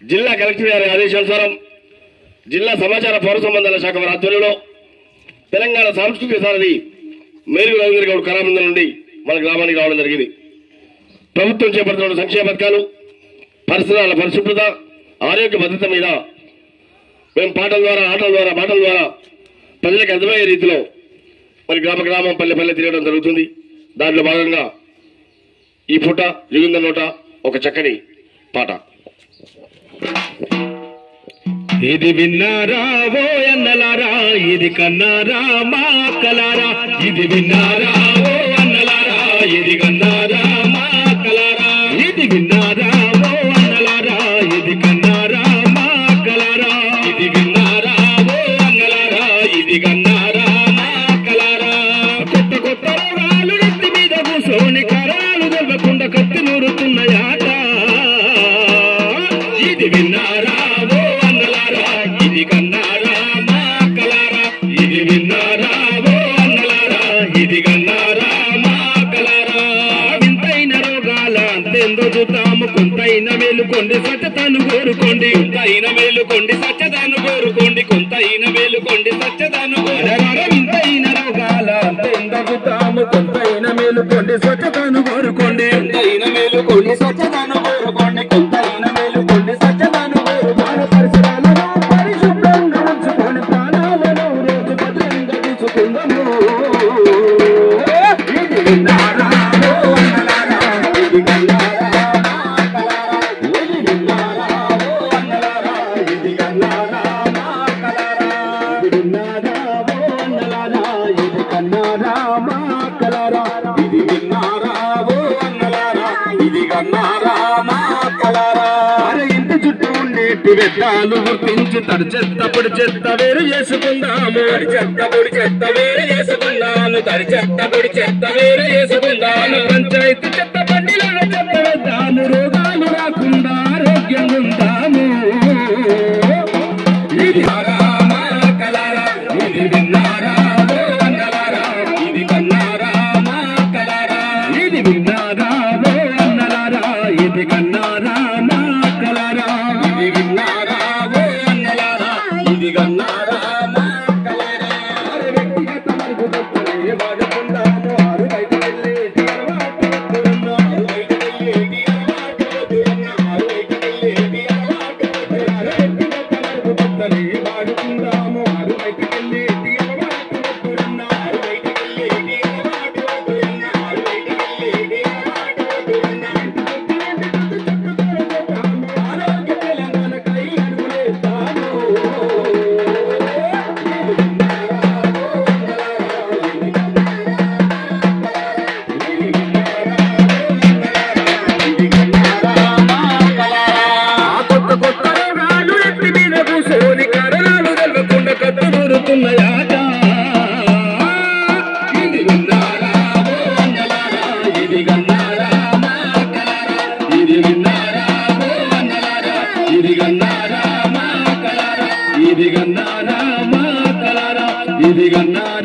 జిల్లా కలెక్టర్ గారి ఆదేశానుసారం జిల్లా సమాచార పౌర సంబంధాల శాఖ వారి ఆధ్వర్యంలో తెలంగాణ సాంస్కృతిక సారథి మేరు రవీంద్ర గౌడ్ కళామందిరం నుండి మన గ్రామానికి రావడం జరిగింది. ప్రభుత్వం చేపడుతున్న సంక్షేమ పథకాలు, పరిసరాల పరిశుభ్రత, ఆరోగ్య భద్రత మీద మేము పాటల ద్వారా, ఆటల ద్వారా, మాటల ద్వారా ప్రజలకు అర్థమయ్యే రీతిలో మరి గ్రామం పల్లె తిరగడం జరుగుతుంది. దాంట్లో భాగంగా ఈ పూట జోగింద నోట ఒక చక్కని పాట. ఇది విన్నారా ఓ అన్నలారా, ఇది కన్నారా మా కలారా, ఇది విన్నారా ఓ అన్నలారా, ఇది కన్నారా మా కలారా, ఇది విన్నారా ఓ అన్నలారా, ఇది కన్నారా మా కలారా, ఇది విన్నారా ఓ అన్నలారా, ఇది కన్నారా మా కలారా. కొత్త కొత్త రోగాలు నెత్తి మీద కూసోని కరాలు దొరకకుండా కత్తి నూరుతున్నాయాట. ఇది విన్నారా ఓ అన్నలారా, ఇది కన్నారా మా కలారా, ఇది విన్నారా ఓ అన్నలారా, ఇది కన్నారా మా కలారా. వింతైన రోగాల అంతెందో చూద్దాము, కొంతైన మేలుకోండి స్వచ్ఛతను కోరుకోండి, కొంతైన మేలుకోండి స్వచ్ఛతను కోరుకోండి, కొంతైన మేలుకోండి స్వచ్ఛతను కోరుకోండి. వింతైన రోగాల అంతెందో చూద్దాము, కొంతైన మేలుకోండి స్వచ్ఛతను కోరుకోండి, కొంతైన మేలుకోండి స్వచ్ఛతను కోరుకోండి, కొంతైన మేలుకోండి స్వచ్ఛతను కోరుకోండి. పరిసరాలను పరిశుభ్రంగా ఉంచుకొని ప్రాణాలను రోజు భద్రంగా తీసుకుందాము. ఇది విన్నారా ఓ అన్నలారా, ఇది కన్నారా మా కలారా, ఇది విన్నారా ఓ అన్నలారా, ఇది కన్నారా మా కలారా, ఇది విన్నారా ఓ అన్నలారా, ఇది కన్నారా మా కలారా, ఇది విన్నారా ఓ అన్నలారా, ఇది కన్నారా మా కలారా. అరే ఇంటి చుట్టూ ఉండేటి వ్యర్థాలు గుర్తించి తడి చెత్త పొడి చెత్త వేరు చేసుకుందాము, తడి చెత్త పొడి చెత్త వేరు చేసుకుందాము, తడి చెత్త పొడి చెత్త వేరు చేసుకుందాము. పంచాయతీ చెత్త బండిలో చెత్త వేద్దాము, రోగాలు రాకుండా ఆరోగ్యంగా ఉందాము. ఇది మా కలారా, ఇది విన్నారా ఓ అన్నలారా, ఇది కన్నారా మా కలారా, ఇది విన్నారా ఓ అన్నలారా, ఇది కన్నారా మా కలారా, ఇది విన్నారా ఓ అన్నలారా, ఇది కన్నారా మా కలారా. అరే వ్యక్తిగత మరుగుదొడ్డిని వాడుకుందాము, ఆరు బయటకు వెళ్ళేటి అలవాటు వద్దురన్నా, ఆరు బయటకు వెళ్ళేటి అలవాటు వద్దురన్నా, ఆరు బయటకు వెళ్ళేటి అలవాటు వద్దురన్నా. అరే వ్యక్తిగత మరుగుదొడ్డిని వాడుకుందాము, ఆరు బయటకు వెళ్ళేటి అలవాటు వద్దురన్నా, ఆరు బయటకు వెళ్ళేటి అలవాటు వద్దురన్నా, ఆరు బయటకు వెళ్ళేటి అలవాటు వద్దురన్నా. ఆరోగ్య తెలంగాణకై అడుగులేస్తాము. కొత్త కొత్త రోగాలు ఎత్తి మీద కూసోని కరాలు తెలవకుండా కత్తి నూరుతున్నాయాట. ఇది విన్నారా ఓ అన్నలారా, ఇది కన్నారా మా కలారా, ఇది విన్నారా ఓ అన్నలారా, ఇది కన్నారా మా కలారా, ఇది కన్నారా మా కలారా, ఇది కన్నారా